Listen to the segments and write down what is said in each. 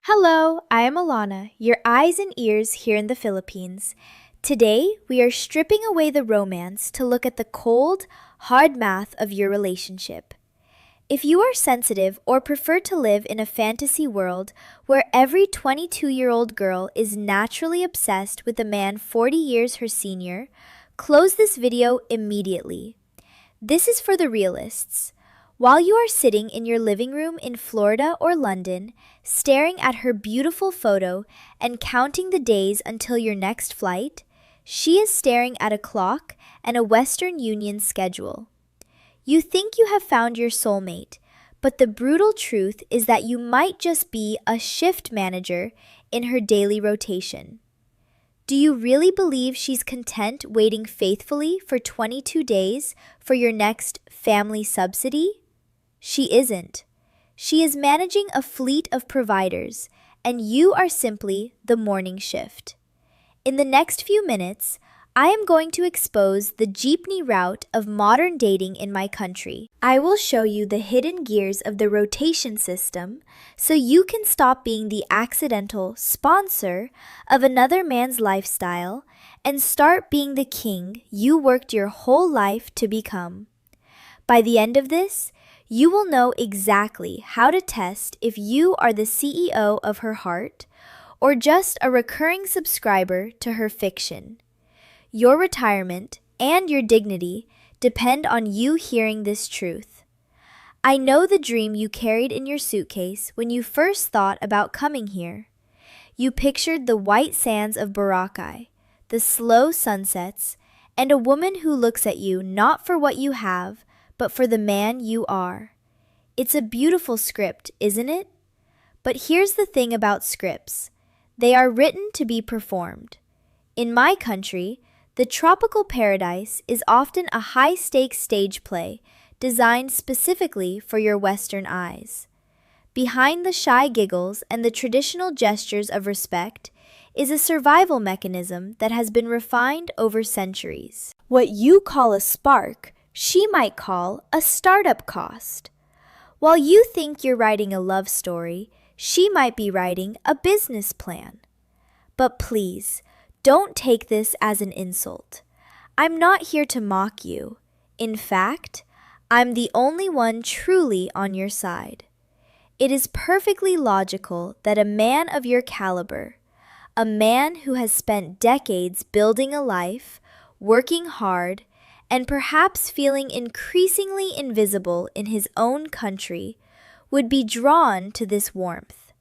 Hello, I am Alana, your eyes and ears here in the Philippines. Today, we are stripping away the romance to look at the cold, hard math of your relationship. If you are sensitive or prefer to live in a fantasy world where every 22-year-old girl is naturally obsessed with a man 40 years her senior, close this video immediately. This is for the realists. While you are sitting in your living room in Florida or London, staring at her beautiful photo and counting the days until your next flight, she is staring at a clock and a Western Union schedule. You think you have found your soulmate, but the brutal truth is that you might just be a shift manager in her daily rotation. Do you really believe she's content waiting faithfully for 22 days for your next family subsidy? She isn't. She is managing a fleet of providers, and you are simply the morning shift. In the next few minutes, I am going to expose the jeepney route of modern dating in my country. I will show you the hidden gears of the rotation system so you can stop being the accidental sponsor of another man's lifestyle and start being the king you worked your whole life to become. By the end of this, you will know exactly how to test if you are the CEO of her heart or just a recurring subscriber to her fiction. Your retirement and your dignity depend on you hearing this truth. I know the dream you carried in your suitcase when you first thought about coming here. You pictured the white sands of Boracay, the slow sunsets, and a woman who looks at you not for what you have, but for the man you are. It's a beautiful script, isn't it? But here's the thing about scripts. They are written to be performed. In my country, the tropical paradise is often a high-stakes stage play designed specifically for your Western eyes. Behind the shy giggles and the traditional gestures of respect is a survival mechanism that has been refined over centuries. What you call a spark, she might call a startup cost. While you think you're writing a love story, she might be writing a business plan. But please, don't take this as an insult. I'm not here to mock you. In fact, I'm the only one truly on your side. It is perfectly logical that a man of your caliber, a man who has spent decades building a life, working hard, and perhaps feeling increasingly invisible in his own country, would be drawn to this warmth.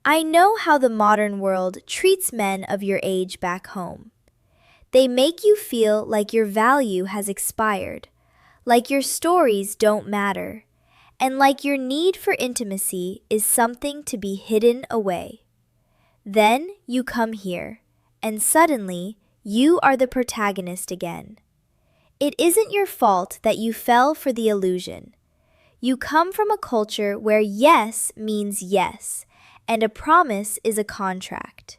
I know how the modern world treats men of your age back home. They make you feel like your value has expired, like your stories don't matter, and like your need for intimacy is something to be hidden away. Then you come here, and suddenly you are the protagonist again. It isn't your fault that you fell for the illusion. You come from a culture where yes means yes, and a promise is a contract.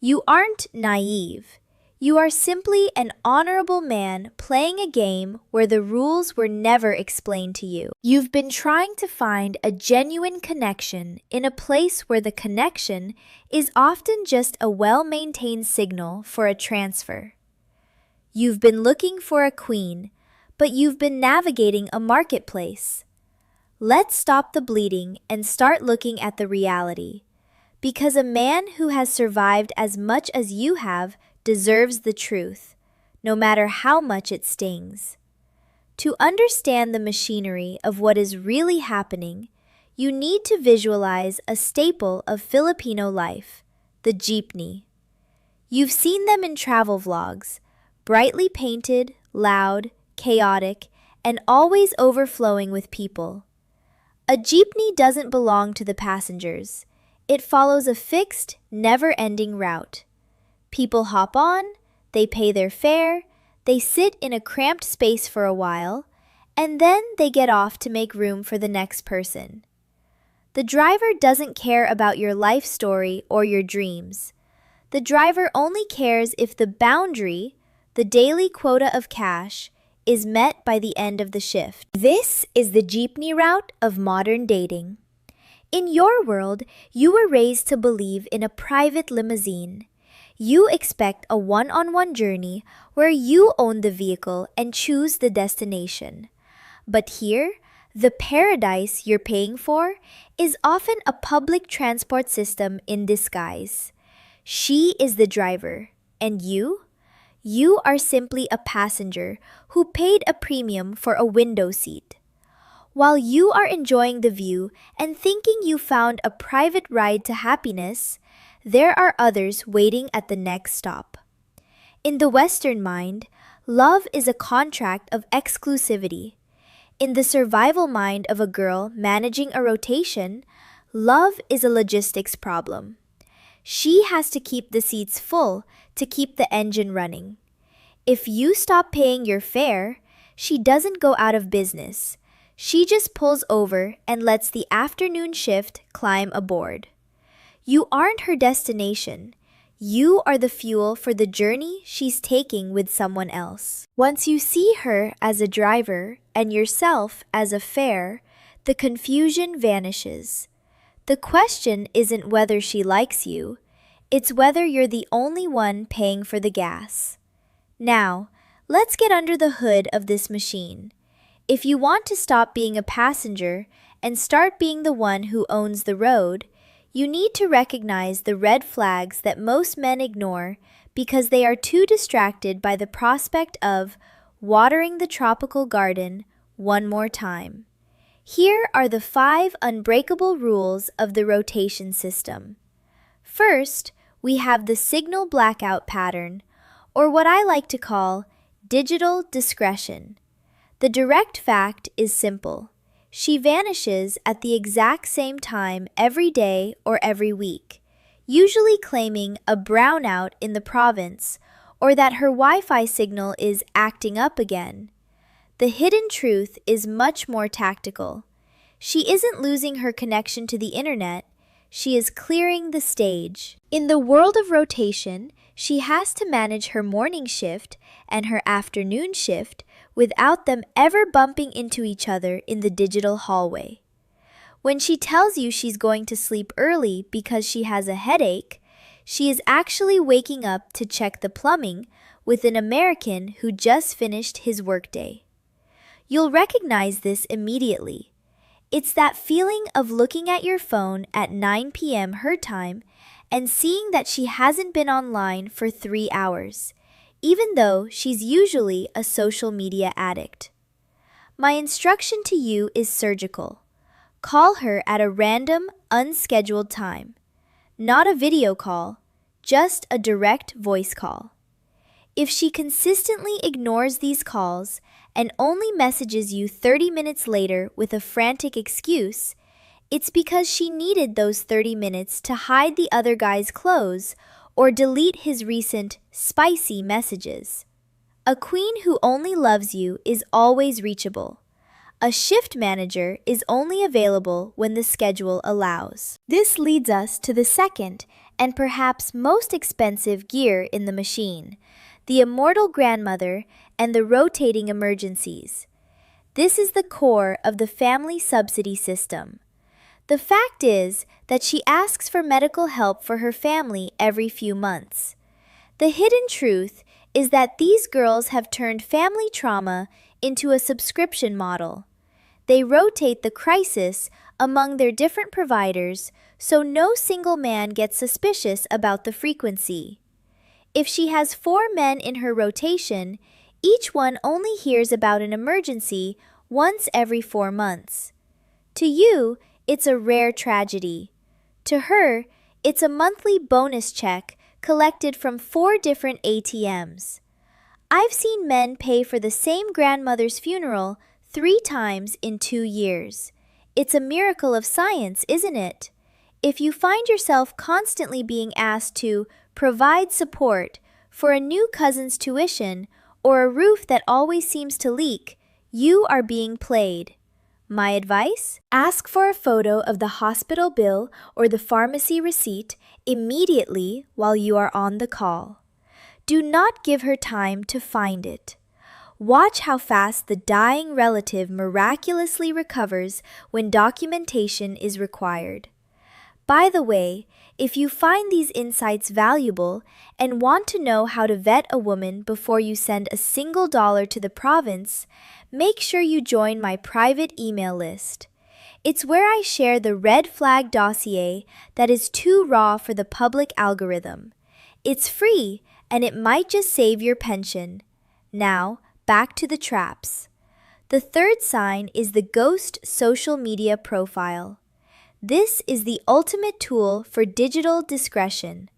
You aren't naive. You are simply an honorable man playing a game where the rules were never explained to you. You've been trying to find a genuine connection in a place where the connection is often just a well-maintained signal for a transfer. You've been looking for a queen, but you've been navigating a marketplace. Let's stop the bleeding and start looking at the reality. Because a man who has survived as much as you have deserves the truth, no matter how much it stings. To understand the machinery of what is really happening, you need to visualize a staple of Filipino life, the jeepney. You've seen them in travel vlogs, brightly painted, loud, chaotic, and always overflowing with people. A jeepney doesn't belong to the passengers. It follows a fixed, never-ending route. People hop on, they pay their fare, they sit in a cramped space for a while, and then they get off to make room for the next person. The driver doesn't care about your life story or your dreams. The driver only cares if the boundary, the daily quota of cash, is met by the end of the shift. This is the jeepney route of modern dating. In your world, you were raised to believe in a private limousine. You expect a one-on-one journey where you own the vehicle and choose the destination. But here, the paradise you're paying for is often a public transport system in disguise. She is the driver, and you? You are simply a passenger who paid a premium for a window seat. While you are enjoying the view and thinking you found a private ride to happiness, there are others waiting at the next stop. In the Western mind, love is a contract of exclusivity. In the survival mind of a girl managing a rotation, love is a logistics problem. She has to keep the seats full to keep the engine running. If you stop paying your fare, she doesn't go out of business. She just pulls over and lets the afternoon shift climb aboard. You aren't her destination. You are the fuel for the journey she's taking with someone else. Once you see her as a driver and yourself as a fare, the confusion vanishes. The question isn't whether she likes you, it's whether you're the only one paying for the gas. Now, let's get under the hood of this machine. If you want to stop being a passenger and start being the one who owns the road, you need to recognize the red flags that most men ignore because they are too distracted by the prospect of watering the tropical garden one more time. Here are the 5 unbreakable rules of the rotation system. First, we have the signal blackout pattern, or what I like to call digital discretion. The direct fact is simple. She vanishes at the exact same time every day or every week, usually claiming a brownout in the province or that her Wi-Fi signal is acting up again. The hidden truth is much more tactical. She isn't losing her connection to the internet, she is clearing the stage. In the world of rotation, she has to manage her morning shift and her afternoon shift without them ever bumping into each other in the digital hallway. When she tells you she's going to sleep early because she has a headache, she is actually waking up to check the plumbing with an American who just finished his workday. You'll recognize this immediately. It's that feeling of looking at your phone at 9 p.m. her time and seeing that she hasn't been online for 3 hours, even though she's usually a social media addict. My instruction to you is surgical. Call her at a random, unscheduled time. Not a video call, just a direct voice call. If she consistently ignores these calls and only messages you 30 minutes later with a frantic excuse, it's because she needed those 30 minutes to hide the other guy's clothes or delete his recent spicy messages. A queen who only loves you is always reachable. A shift manager is only available when the schedule allows. This leads us to the second and perhaps most expensive gear in the machine, the immortal grandmother and the rotating emergencies. This is the core of the family subsidy system. The fact is that she asks for medical help for her family every few months. The hidden truth is that these girls have turned family trauma into a subscription model. They rotate the crisis among their different providers so no single man gets suspicious about the frequency. If she has 4 men in her rotation, each one only hears about an emergency once every 4 months. To you, it's a rare tragedy. To her, it's a monthly bonus check collected from 4 different ATMs. I've seen men pay for the same grandmother's funeral 3 times in 2 years. It's a miracle of science, isn't it? If you find yourself constantly being asked to provide support for a new cousin's tuition or a roof that always seems to leak, you are being played. My advice? Ask for a photo of the hospital bill or the pharmacy receipt immediately while you are on the call. Do not give her time to find it. Watch how fast the dying relative miraculously recovers when documentation is required. By the way, if you find these insights valuable and want to know how to vet a woman before you send a single dollar to the province, make sure you join my private email list. It's where I share the red flag dossier that is too raw for the public algorithm. It's free, and it might just save your pension. Now, back to the traps. The third sign is the ghost social media profile. This is the ultimate tool for digital discretion.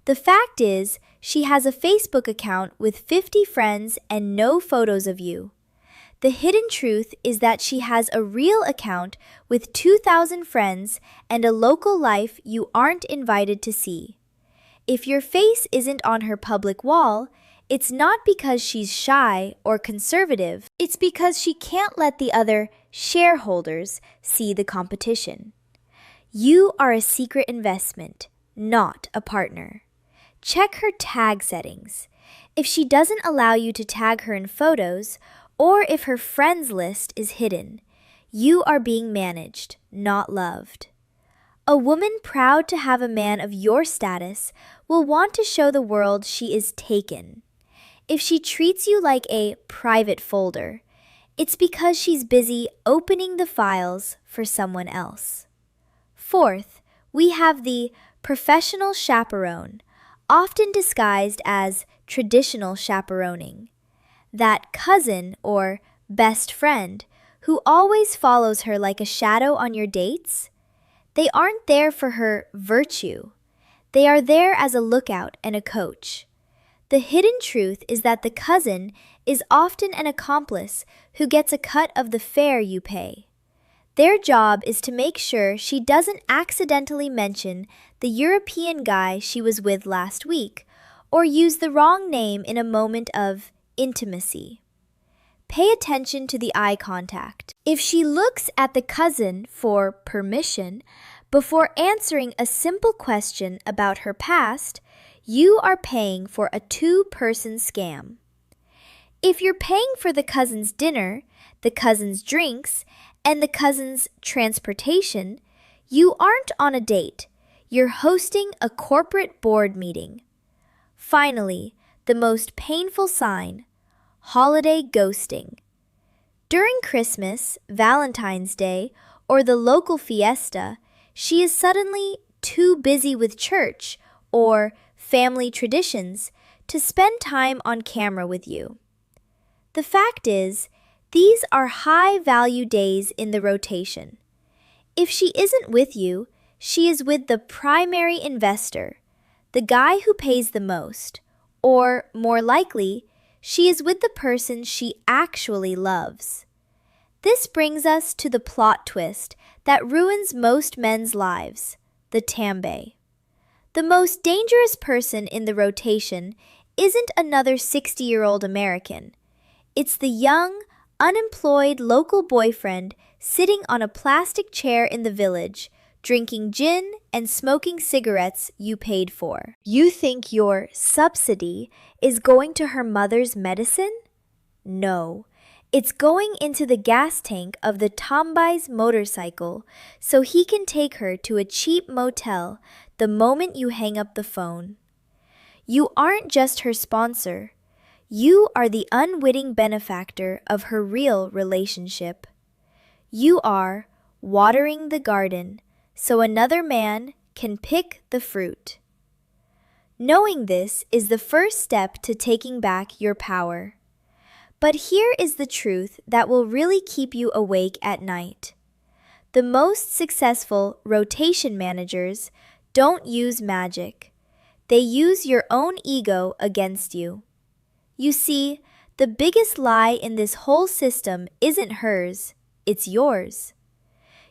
The fact is, she has a Facebook account with 50 friends and no photos of you. The hidden truth is that she has a real account with 2,000 friends and a local life you aren't invited to see. If your face isn't on her public wall, it's not because she's shy or conservative. It's because she can't let the other shareholders see the competition. You are a secret investment, not a partner. Check her tag settings. If she doesn't allow you to tag her in photos, or if her friends list is hidden, you are being managed, not loved. A woman proud to have a man of your status will want to show the world she is taken. If she treats you like a private folder, it's because she's busy opening the files for someone else. Fourth, we have the professional chaperone, often disguised as traditional chaperoning. That cousin or best friend who always follows her like a shadow on your dates. They aren't there for her virtue. They are there as a lookout and a coach. The hidden truth is that the cousin is often an accomplice who gets a cut of the fare you pay. Their job is to make sure she doesn't accidentally mention the European guy she was with last week or use the wrong name in a moment of intimacy. Pay attention to the eye contact. If she looks at the cousin for permission before answering a simple question about her past, you are paying for a two-person scam. If you're paying for the cousin's dinner, the cousin's drinks, and the cousin's transportation, you aren't on a date. You're hosting a corporate board meeting. Finally, the most painful sign, holiday ghosting. During Christmas, Valentine's Day, or the local fiesta, she is suddenly too busy with church or family traditions to spend time on camera with you. The fact is, these are high-value days in the rotation. If she isn't with you, she is with the primary investor, the guy who pays the most, or, more likely, she is with the person she actually loves. This brings us to the plot twist that ruins most men's lives, the tambe. The most dangerous person in the rotation isn't another 60-year-old American. It's the young, unemployed local boyfriend sitting on a plastic chair in the village, drinking gin and smoking cigarettes you paid for. You think your subsidy is going to her mother's medicine? No, it's going into the gas tank of the Tambai's motorcycle so he can take her to a cheap motel the moment you hang up the phone. You aren't just her sponsor. You are the unwitting benefactor of her real relationship. You are watering the garden so another man can pick the fruit. Knowing this is the first step to taking back your power. But here is the truth that will really keep you awake at night. The most successful rotation managers don't use magic. They use your own ego against you. You see, the biggest lie in this whole system isn't hers, it's yours.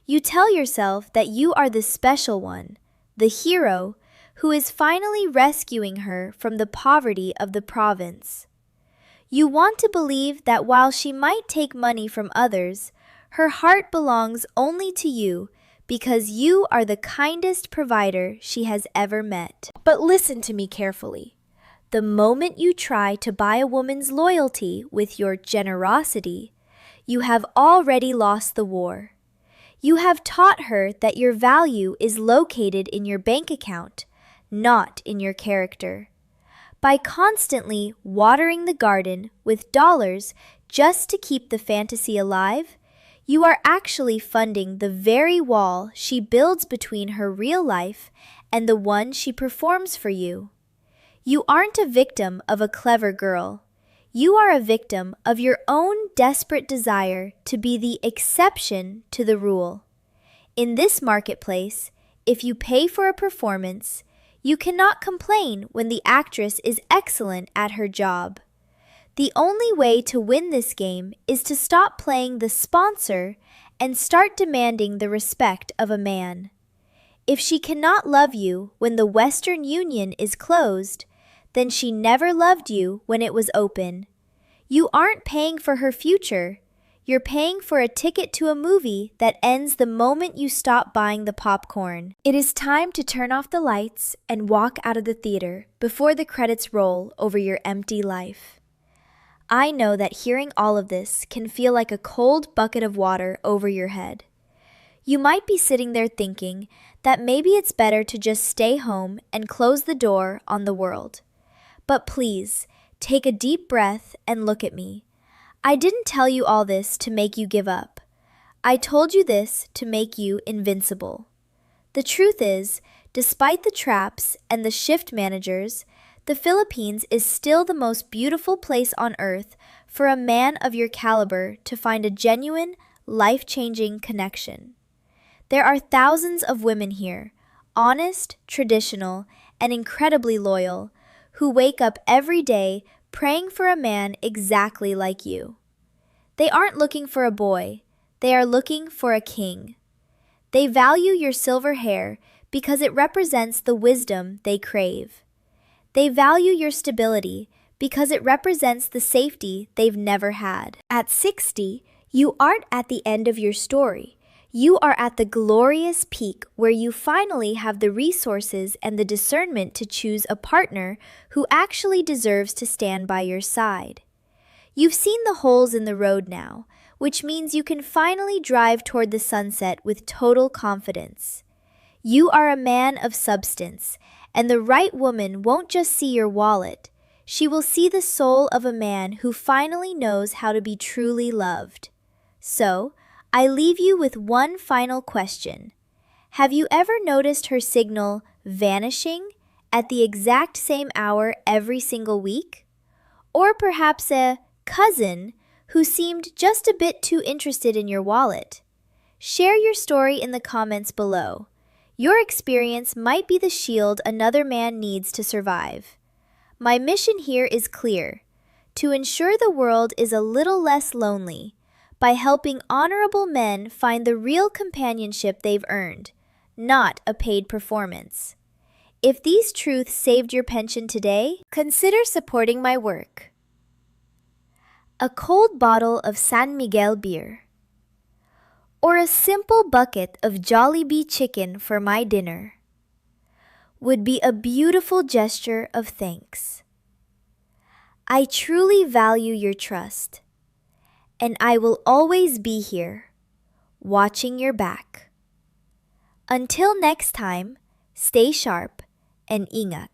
You tell yourself that you are the special one, the hero, who is finally rescuing her from the poverty of the province. You want to believe that while she might take money from others, her heart belongs only to you because you are the kindest provider she has ever met. But listen to me carefully. The moment you try to buy a woman's loyalty with your generosity, you have already lost the war. You have taught her that your value is located in your bank account, not in your character. By constantly watering the garden with dollars just to keep the fantasy alive, you are actually funding the very wall she builds between her real life and the one she performs for you. You aren't a victim of a clever girl. You are a victim of your own desperate desire to be the exception to the rule. In this marketplace, if you pay for a performance, you cannot complain when the actress is excellent at her job. The only way to win this game is to stop playing the sponsor and start demanding the respect of a man. If she cannot love you when the Western Union is closed, then she never loved you when it was open. You aren't paying for her future. You're paying for a ticket to a movie that ends the moment you stop buying the popcorn. It is time to turn off the lights and walk out of the theater before the credits roll over your empty life. I know that hearing all of this can feel like a cold bucket of water over your head. You might be sitting there thinking that maybe it's better to just stay home and close the door on the world. But please, take a deep breath and look at me. I didn't tell you all this to make you give up. I told you this to make you invincible. The truth is, despite the traps and the shift managers, the Philippines is still the most beautiful place on earth for a man of your caliber to find a genuine, life-changing connection. There are thousands of women here, honest, traditional, and incredibly loyal, who wake up every day praying for a man exactly like you. They aren't looking for a boy, they are looking for a king. They value your silver hair because it represents the wisdom they crave. They value your stability because it represents the safety they've never had. At 60, you aren't at the end of your story. You are at the glorious peak where you finally have the resources and the discernment to choose a partner who actually deserves to stand by your side. You've seen the holes in the road now, which means you can finally drive toward the sunset with total confidence. You are a man of substance, and the right woman won't just see your wallet. She will see the soul of a man who finally knows how to be truly loved. So, I leave you with one final question. Have you ever noticed her signal vanishing at the exact same hour every single week? Or perhaps a cousin who seemed just a bit too interested in your wallet? Share your story in the comments below. Your experience might be the shield another man needs to survive. My mission here is clear: to ensure the world is a little less lonely, by helping honorable men find the real companionship they've earned, not a paid performance. If these truths saved your pension today, consider supporting my work. A cold bottle of San Miguel beer, or a simple bucket of Jollibee chicken for my dinner, would be a beautiful gesture of thanks. I truly value your trust, and I will always be here, watching your back. Until next time, stay sharp and ingat.